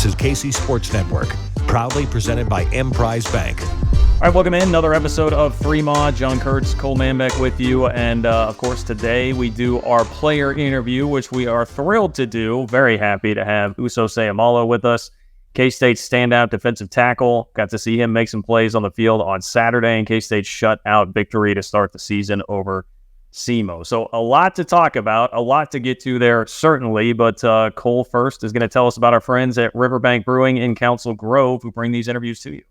is KC Sports Network, proudly presented by Emprise Bank. All right, welcome in. Another episode of Fremont. John Kurtz, Cole Manbeck with you. And, of course, today we do our player interview, which we are thrilled to do. Very happy to have Uso Seumalo with us, K-State's standout defensive tackle. Got to see him make some plays on the field on Saturday in K-State's shutout victory to start the season over SEMO. So a lot to talk about, a lot to get to there, certainly. But Cole first is going to tell us about our friends at Riverbank Brewing in Council Grove who bring these interviews to you.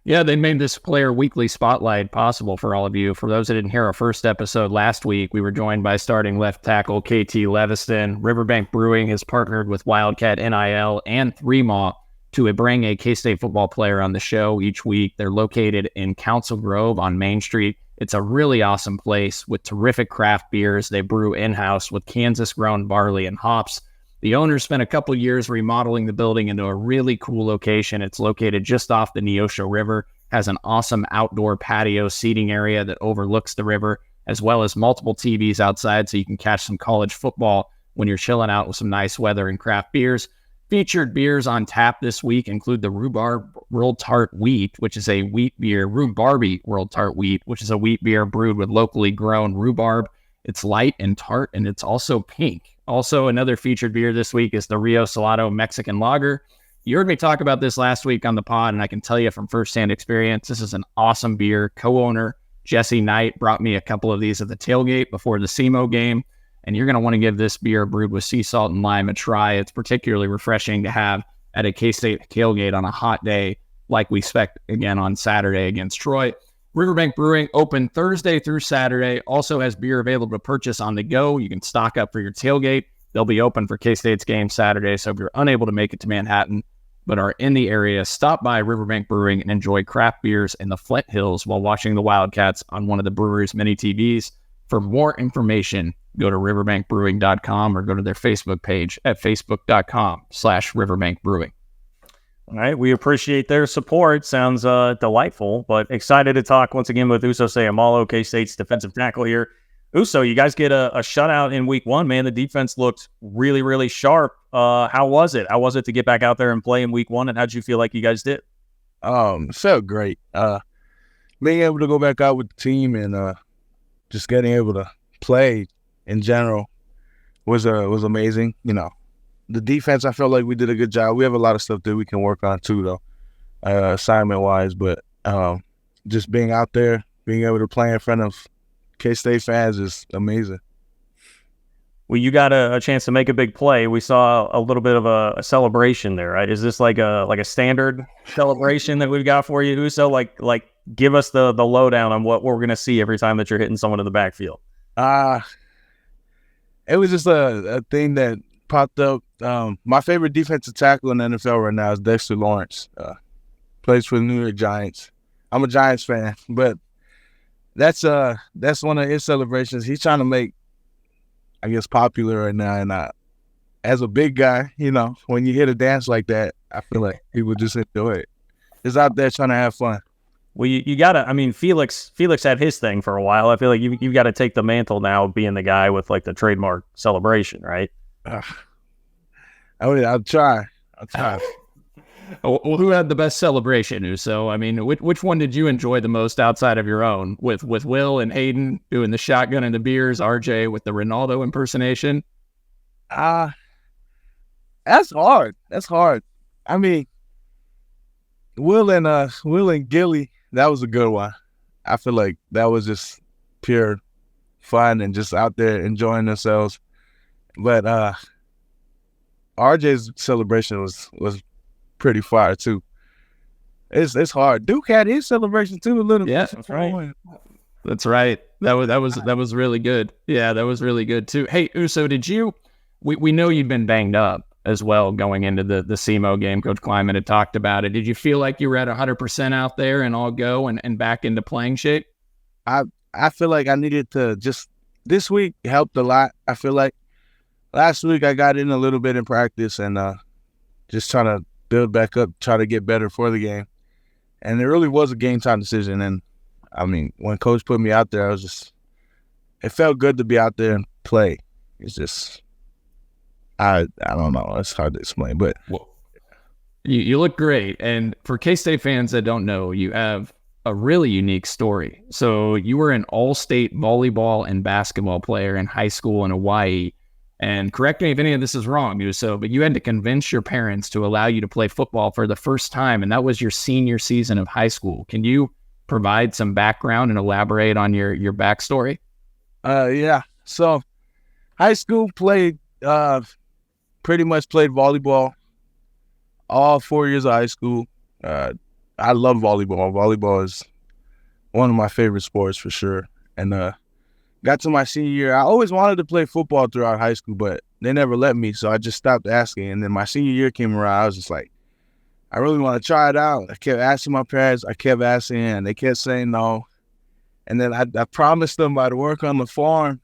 Yeah, they made this Player Weekly Spotlight possible for all of you. For those that didn't hear our first episode last week, we were joined by starting left tackle KT Leviston. Riverbank Brewing has partnered with Wildcat NIL and 3MAW to bring a K-State football player on the show each week. They're located in Council Grove on Main Street. It's a really awesome place with terrific craft beers. They brew in-house with Kansas-grown barley and hops. The owners spent a couple years remodeling the building into a really cool location. It's located just off the Neosho River, has an awesome outdoor patio seating area that overlooks the river, as well as multiple TVs outside so you can catch some college football when you're chilling out with some nice weather and craft beers. Featured beers on tap this week include the Rhubarb World Tart Wheat, which is a wheat beer, Rhubarby World Tart Wheat, which is a wheat beer brewed with locally grown rhubarb. It's light and tart, and it's also pink. Also, another featured beer this week is the Rio Salado Mexican Lager. You heard me talk about this last week on the pod, and I can tell you from firsthand experience, this is an awesome beer. Co-owner Jesse Knight brought me a couple of these at the tailgate before the SEMO game, and you're going to want to give this beer brewed with sea salt and lime a try. It's particularly refreshing to have at a K-State tailgate on a hot day like we expect again on Saturday against Troy. Riverbank Brewing open Thursday through Saturday, also has beer available to purchase on the go. You can stock up for your tailgate. They'll be open for K-State's game Saturday, so if you're unable to make it to Manhattan but are in the area, stop by Riverbank Brewing and enjoy craft beers in the Flint Hills while watching the Wildcats on one of the brewery's many TVs. For more information, go to riverbankbrewing.com or go to their Facebook page at facebook.com/riverbankbrewing. All right, we appreciate their support. Sounds delightful, but excited to talk once again with Uso Seumalo, K-State's defensive tackle here. Uso, you guys get a shutout in week one, man. The defense looked really, really sharp. How was it? How was it to get back out there and play in week one, and how did you feel like you guys did? It felt great. Being able to go back out with the team and just getting able to play in general was amazing. You know, the defense, I felt like we did a good job. We have a lot of stuff that we can work on too, though, assignment-wise. But just being out there, being able to play in front of K-State fans is amazing. Well, you got a chance to make a big play. We saw a little bit of a celebration there, right? Is this like a standard celebration that we've got for you, Uso? Like give us the lowdown on what we're going to see every time that you're hitting someone in the backfield. It was just a thing that popped up. My favorite defensive tackle in the NFL right now is Dexter Lawrence. Plays for the New York Giants. I'm a Giants fan, but that's one of his celebrations. He's trying to make, I guess, popular right now. And as a big guy, you know, when you hit a dance like that, I feel like people just enjoy it. Just out there trying to have fun. Well, you gotta. I mean, Felix had his thing for a while. I feel like you got to take the mantle now, being the guy with like the trademark celebration, right? I'll try. Well, who had the best celebration, Uso? I mean, which one did you enjoy the most outside of your own? With Will and Hayden doing the shotgun and the beers, RJ with the Ronaldo impersonation? That's hard. I mean, Will and Gilly, that was a good one. I feel like that was just pure fun and just out there enjoying themselves. But RJ's celebration was pretty fire too. It's hard. Duke had his celebration too a little bit. Yeah, that's right. That's right. That was really good. Yeah, that was really good too. Hey, Uso, we know you've been banged up as well going into the SEMO game. Coach Kleiman had talked about it. Did you feel like you were at 100% out there and all go and back into playing shape? I feel like I needed to just, this week helped a lot. I feel like last week I got in a little bit in practice and just trying to build back up, try to get better for the game. And it really was a game time decision. And I mean, when coach put me out there, it felt good to be out there and play. It's just, I don't know. It's hard to explain, but You look great. And for K-State fans that don't know, you have a really unique story. So you were an all-state volleyball and basketball player in high school in Hawaii. And correct me if any of this is wrong, Uso, but you had to convince your parents to allow you to play football for the first time, and that was your senior season of high school. Can you provide some background and elaborate on your backstory? Yeah. So high school pretty much played volleyball all 4 years of high school. I love volleyball. Volleyball is one of my favorite sports for sure. And got to my senior year. I always wanted to play football throughout high school, but they never let me, so I just stopped asking. And then my senior year came around. I was just like, I really want to try it out. I kept asking my parents. I kept asking, and they kept saying no. And then I promised them I'd work on the farm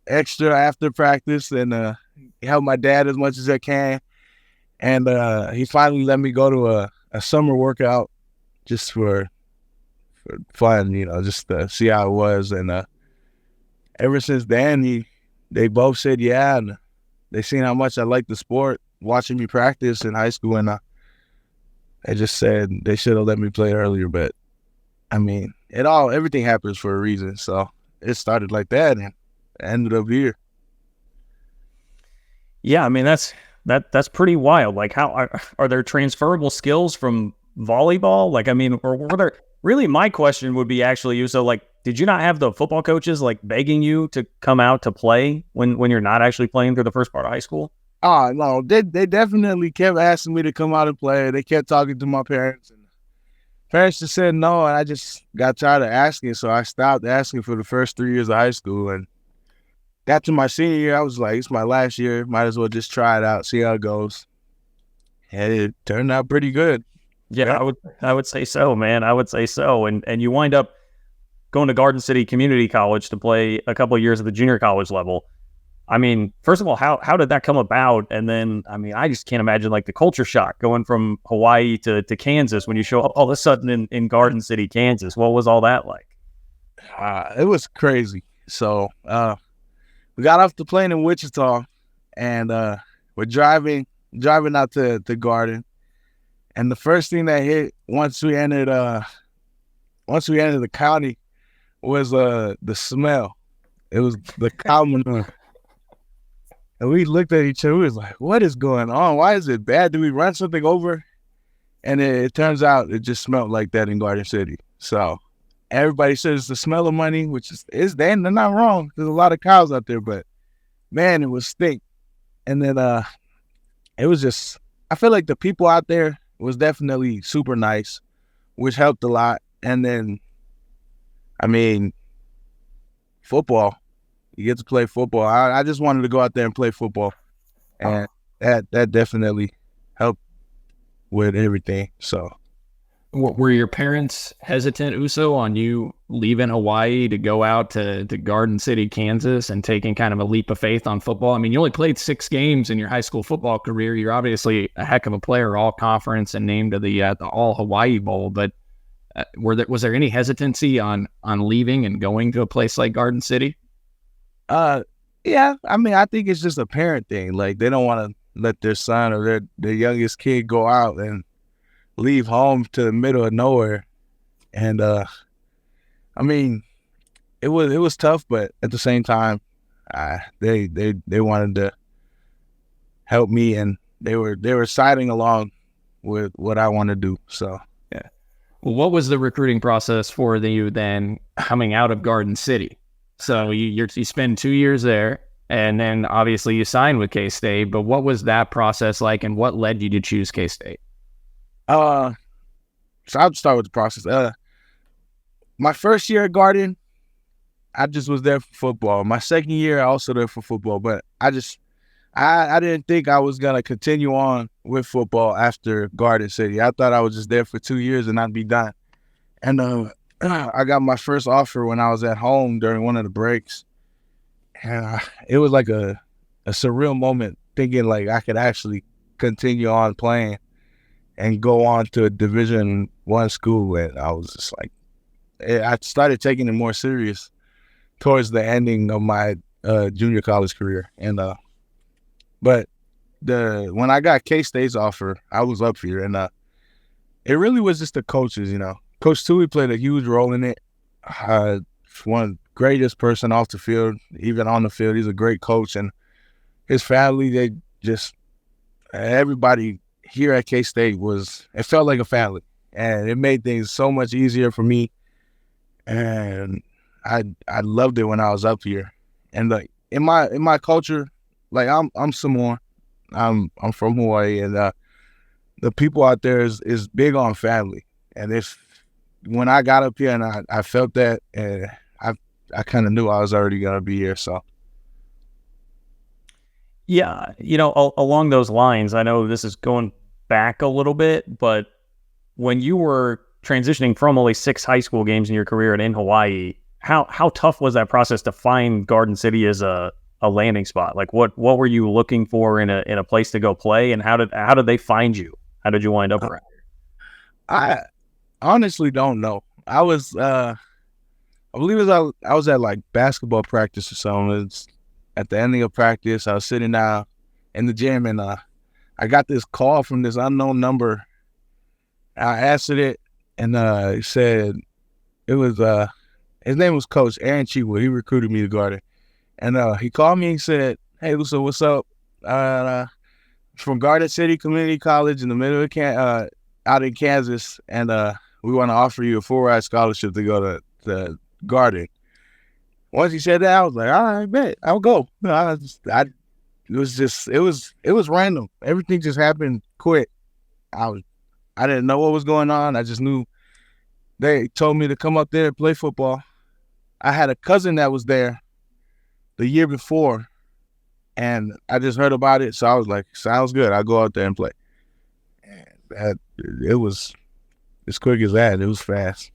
extra after practice and help my dad as much as I can. And he finally let me go to a summer workout just for fun, just to see how it was. And ever since then, they both said yeah, and they seen how much I liked the sport, watching me practice in high school, and they just said they should have let me play earlier. But I mean, everything happens for a reason. So it started like that and ended up here. Yeah, I mean that's pretty wild. Like, how are there transferable skills from volleyball? Like, I mean, or were there? Really, my question would be actually, Uso, like, did you not have the football coaches like begging you to come out to play when you're not actually playing through the first part of high school? Oh, no, they definitely kept asking me to come out and play. They kept talking to my parents, and parents just said no, and I just got tired of asking, so I stopped asking for the first 3 years of high school. And got to my senior year, I was like, it's my last year, might as well just try it out, see how it goes. And it turned out pretty good. Yeah, I would say so, man. I would say so. And you wind up going to Garden City Community College to play a couple of years at the junior college level. I mean, first of all, how did that come about? And then, I mean, I just can't imagine like the culture shock going from Hawaii to Kansas when you show up all of a sudden in Garden City, Kansas. What was all that like? It was crazy. So we got off the plane in Wichita, and we're driving out to Garden. And the first thing that hit once we entered the county was the smell. It was the cow manure. And we looked at each other. We was like, "What is going on? Why is it bad? Did we run something over?" And it turns out it just smelled like that in Garden City. So everybody says it's the smell of money, which is they're not wrong. There's a lot of cows out there, but man, it was stink. And then it was just, I feel like the people out there was definitely super nice, which helped a lot. And then, I mean, football. You get to play football. I just wanted to go out there and play football. And that definitely helped with everything. So, Were your parents hesitant, Uso, on you leaving Hawaii to go out to Garden City, Kansas, and taking kind of a leap of faith on football? I mean, you only played 6 games in your high school football career. You're obviously a heck of a player, all conference and named to the All Hawaii Bowl. But was there any hesitancy on leaving and going to a place like Garden City? Yeah. I mean, I think it's just a parent thing. Like, they don't want to let their son or their youngest kid go out and leave home to the middle of nowhere. And I mean, it was tough, but at the same time, they wanted to help me, and they were siding along with what I want to do. So yeah. Well, what was the recruiting process for you then coming out of Garden City? So you spend 2 years there, and then obviously you signed with K-State. But what was that process like, and what led you to choose K-State? So I'll start with the process. My first year at Garden, I just was there for football. My second year, I also there for football. But I didn't think I was gonna continue on with football after Garden City. I thought I was just there for 2 years and I'd be done. And I got my first offer when I was at home during one of the breaks, and it was like a surreal moment, thinking like I could actually continue on playing and go on to a Division I school. And I was just like, I started taking it more serious towards the ending of my junior college career. And but when I got K-State's offer, I was up here, and it really was just the coaches, Coach Tui played a huge role in it. One of the greatest person off the field, even on the field. He's a great coach, and his family, everybody here at K-State it felt like a family, and it made things so much easier for me, and I loved it when I was up here. And like in my culture, like I'm Samoan, I'm from Hawaii, and the people out there is big on family. And when I got up here and I felt that, and I kind of knew I was already gonna be here. So yeah, along those lines, I know this is going back a little bit, but when you were transitioning from only 6 high school games in your career and in Hawaii, how tough was that process to find Garden City as a landing spot? Like what were you looking for in a place to go play, and how did they find you? How did you wind up around here? I honestly don't know. I was I believe I was at like basketball practice or something. It's at the ending of practice. I was sitting down in the gym, and I got this call from this unknown number. I answered it, and he said it was his name was Coach Aaron Cheatwood. He recruited me to Garden. And he called me and said, "Hey, Uso, what's up? From Garden City Community College in the middle of out in Kansas, and we want to offer you a full-ride scholarship to go to Garden." Once he said that, I was like, "All right, bet I'll go." It was random. Everything just happened quick. I didn't know what was going on. I just knew they told me to come up there and play football. I had a cousin that was there the year before, and I just heard about it, so I was like, "Sounds good. I'll go out there and play." And it was as quick as that. It was fast.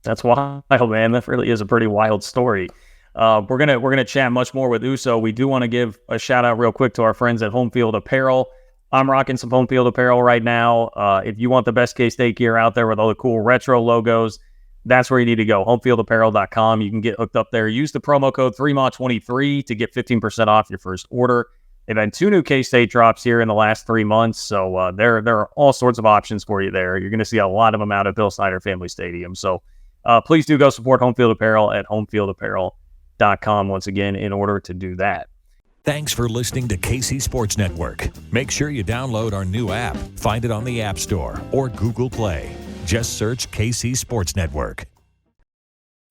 That's wild, man. That really is a pretty wild story. We're gonna chat much more with Uso. We do want to give a shout out real quick to our friends at Home Field Apparel. I'm rocking some Home Field Apparel right now. If you want the best K-State gear out there with all the cool retro logos, that's where you need to go. HomeFieldApparel.com. You can get hooked up there. Use the promo code 3MA23 to get 15% off your first order. They've had 2 new K-State drops here in the last 3 months, so there are all sorts of options for you there. You're going to see a lot of them out at Bill Snyder Family Stadium. So please do go support Home Field Apparel at HomeFieldApparel.com once again in order to do that. Thanks for listening to KC Sports Network. Make sure you download our new app. Find it on the App Store or Google Play. Just search KC Sports Network.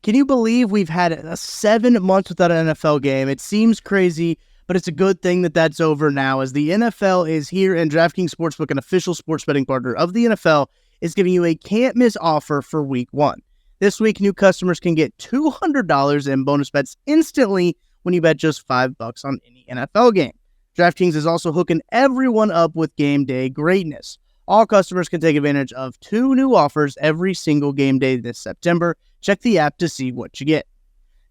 Can you believe we've had 7 months without an NFL game? It seems crazy, but it's a good thing that that's over now, as the NFL is here, and DraftKings Sportsbook, an official sports betting partner of the NFL, is giving you a can't-miss offer for Week 1. This week, new customers can get $200 in bonus bets instantly when you bet just $5 on any NFL game. DraftKings is also hooking everyone up with game day greatness. All customers can take advantage of 2 new offers every single game day this September. Check the app to see what you get.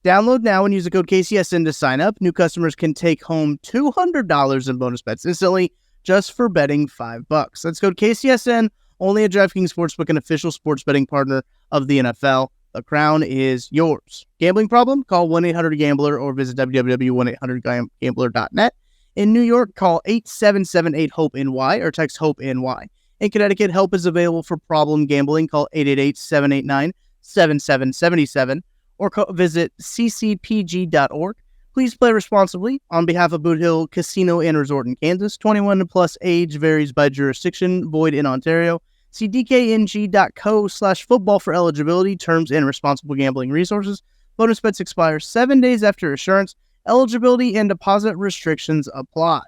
Download now and use the code KCSN to sign up. New customers can take home $200 in bonus bets instantly just for betting $5. That's code KCSN, only at DraftKings Sportsbook, an official sports betting partner of the NFL. The crown is yours. Gambling problem? Call 1-800-GAMBLER or visit www.1800gambler.net. In New York, call 877-8-HOPE-NY or text HOPE-NY. In Connecticut, help is available for problem gambling. Call 888-789-7777 or visit ccpg.org. Please play responsibly. On behalf of Boot Hill Casino and Resort in Kansas, 21 plus, age varies by jurisdiction, void in Ontario. See dkng.co/football for eligibility, terms, and responsible gambling resources. Bonus bets expire 7 days after issuance. Eligibility and deposit restrictions apply. All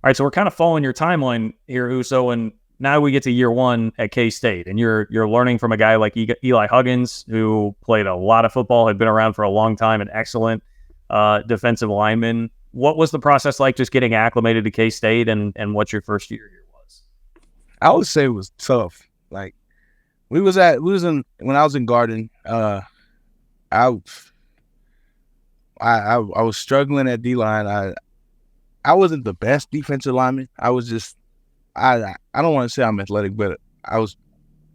right, so we're kind of following your timeline here, Uso, and now we get to year 1 at K-State, and you're learning from a guy like Eli Huggins, who played a lot of football, had been around for a long time, an excellent defensive lineman. What was the process like just getting acclimated to K-State, and what your first year here was? I would say it was tough. Like when I was in Garden, I was struggling at D-line. I wasn't the best defensive lineman. I was just I don't want to say I'm athletic, but I was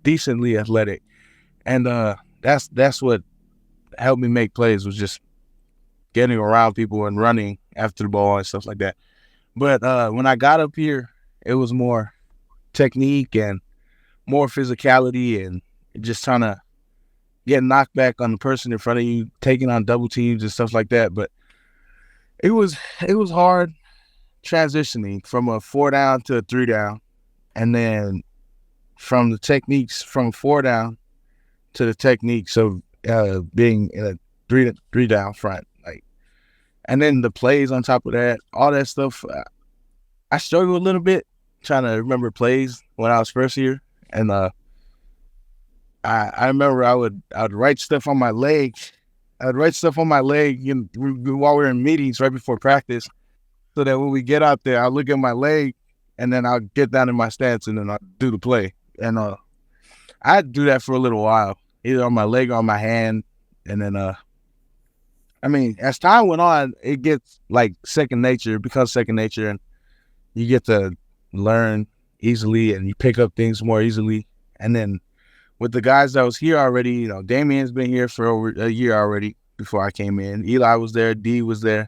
decently athletic, and that's what helped me make plays, was just getting around people and running after the ball and stuff like that. But when I got up here, it was more technique and more physicality and just trying to get knocked back on the person in front of you, taking on double teams and stuff like that. But it was hard transitioning from a 4 down to a 3 down, and then from the techniques from 4 down to the techniques of being in a three down front, like, and then the plays on top of that, all that stuff. I struggled a little bit trying to remember plays when I was first year, and I remember I would write stuff on my leg. I'd write stuff on my leg, while we were in meetings right before practice, so that when we get out there, I'll look at my leg, and then I'll get down in my stance, and then I'll do the play. And I'd do that for a little while, either on my leg or on my hand. And then, as time went on, it gets like second nature. It becomes second nature, and you get to learn easily, and you pick up things more easily. And then with the guys that was here already, Damien's been here for over a year already before I came in. Eli was there. D was there.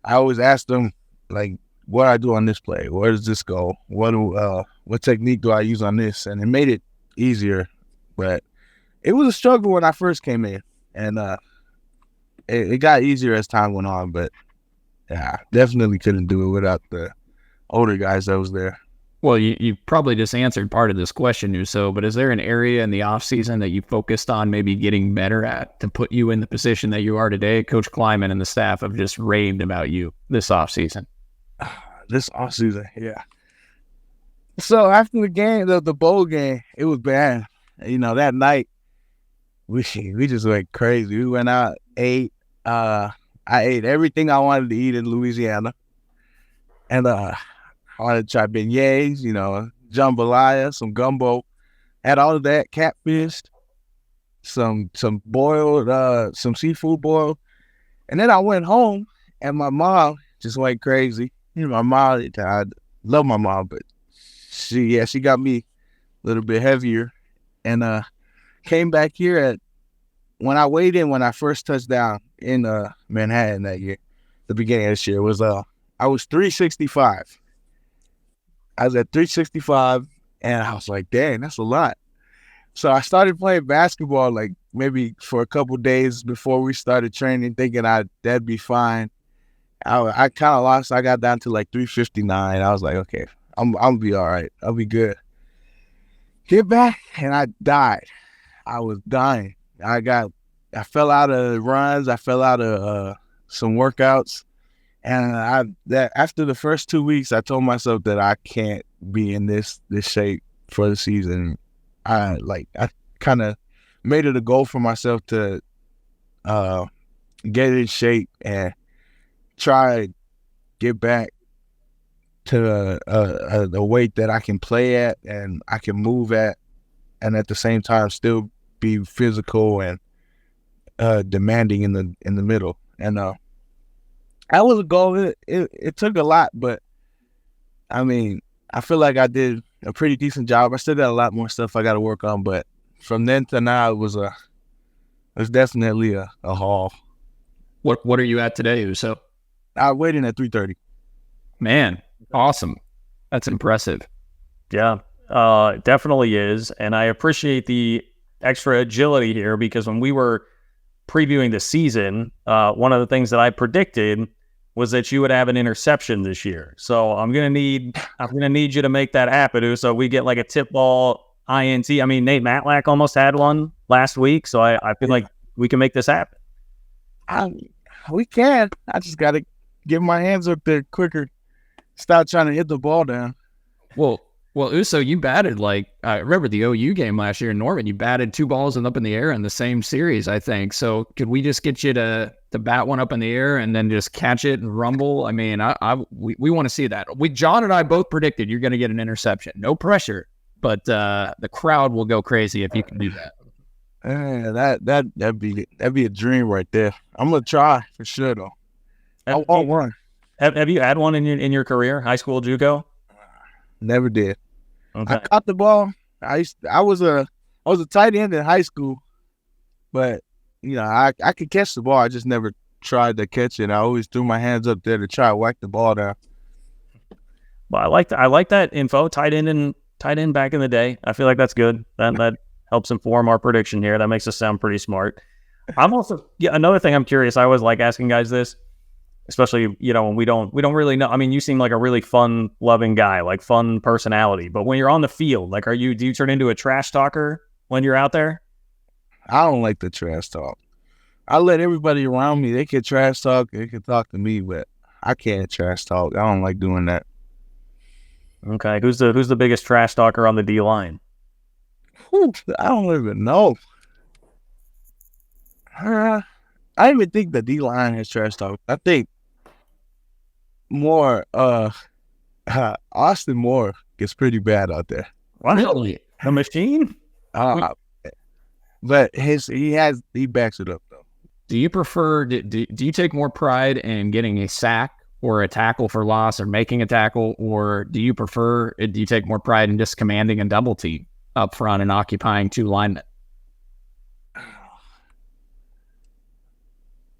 I always asked them, like, what do I do on this play? Where does this go? What technique do I use on this? And it made it easier. But it was a struggle when I first came in. And it got easier as time went on. But yeah, definitely couldn't do it without the older guys that was there. Well, you probably just answered part of this question, Uso, but is there an area in the offseason that you focused on maybe getting better at to put you in the position that you are today? Coach Kleiman and the staff have just raved about you this offseason. This offseason, yeah. So after the game, the bowl game, it was bad. That night, we just went crazy. We went out, ate. I ate everything I wanted to eat in Louisiana. And I wanted to try beignets, jambalaya, some gumbo. Had all of that, catfish, some boiled, some seafood boiled. And then I went home, and my mom just went crazy. My mom, I love my mom, but she got me a little bit heavier. And came back here when I weighed in, when I first touched down in Manhattan that year, the beginning of this year, I was 365. I was at 365, and I was like, dang, that's a lot. So I started playing basketball like maybe for a couple days before we started training, thinking that'd be fine. I kind of lost. I got down to like 359. I was like, okay, I'll be all right. I'll be good. Get back, and I died. I was dying. I fell out of runs. I fell out of some workouts. And after the first 2 weeks, I told myself that I can't be in this shape for the season. I kind of made it a goal for myself to get in shape and try to get back to a weight that I can play at and I can move at, and at the same time still be physical and demanding in the middle. And that was a goal. It took a lot, but I feel like I did a pretty decent job. I still got a lot more stuff I got to work on, but from then to now, it was definitely a haul. What are you at today, Uso? I weighed in at 330. Man, awesome. That's impressive. Yeah, it definitely is. And I appreciate the extra agility here, because when we were previewing the season, one of the things that I predicted was that you would have an interception this year. So I'm gonna need you to make that happen. So we get like a tip ball INT. Nate Matlack almost had one last week, so I feel like we can make this happen. We can. I just gotta get my hands up there quicker. Stop trying to hit the ball down. Well, Uso, you batted I remember the OU game last year in Norman. You batted 2 balls and up in the air in the same series, I think. So could we just get you to bat one up in the air and then just catch it and rumble? We want to see that. John and I both predicted you're going to get an interception. No pressure, but the crowd will go crazy if you can do that. That'd be a dream right there. I'm gonna try for sure though. I want one. Have you had one in your career, high school JUCO? Never did. Okay. I caught the ball. I was a tight end in high school, but I could catch the ball. I just never tried to catch it. I always threw my hands up there to try to whack the ball down. Well, I like that info. Tight end back in the day. I feel like that's good. That helps inform our prediction here. That makes us sound pretty smart. I'm also another thing I'm curious. I always like asking guys this, especially when we don't really know. I mean, you seem like a really fun loving guy, like fun personality. But when you're on the field, like do you turn into a trash talker when you're out there? I don't like the trash talk. I let everybody around me. They can trash talk. They can talk to me, but I can't trash talk. I don't like doing that. Okay, who's the biggest trash talker on the D line? I don't even know. I even think the D line has trash talk. I think more. Austin Moore gets pretty bad out there. Really? The machine? But he backs it up though. Do you prefer? Do you take more pride in getting a sack or a tackle for loss or making a tackle, or do you take more pride in just commanding a double team up front and occupying two linemen?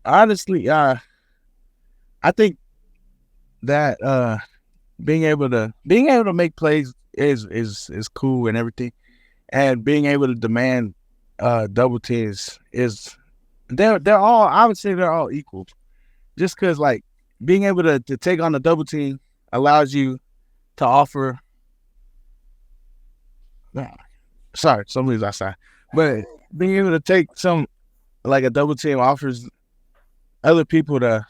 Honestly, I think that being able to make plays is cool and everything, and being able to demand double teams is they're all, I would say they're all equal. Just because like being able to take on a double team allows you to offer. Sorry, somebody's outside. But being able to take like a double team offers other people to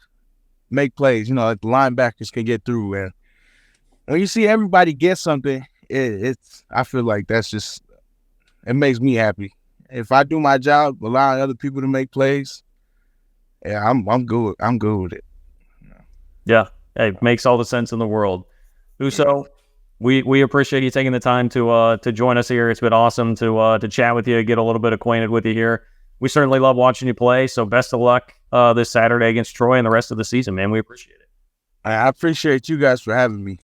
make plays. Like the linebackers can get through. And when you see everybody get something, I feel like it makes me happy. If I do my job, allowing other people to make plays, yeah, I'm good. I'm good with it. Yeah, it makes all the sense in the world. Uso, we appreciate you taking the time to join us here. It's been awesome to chat with you, get a little bit acquainted with you here. We certainly love watching you play. So best of luck this Saturday against Troy and the rest of the season, man. We appreciate it. I appreciate you guys for having me.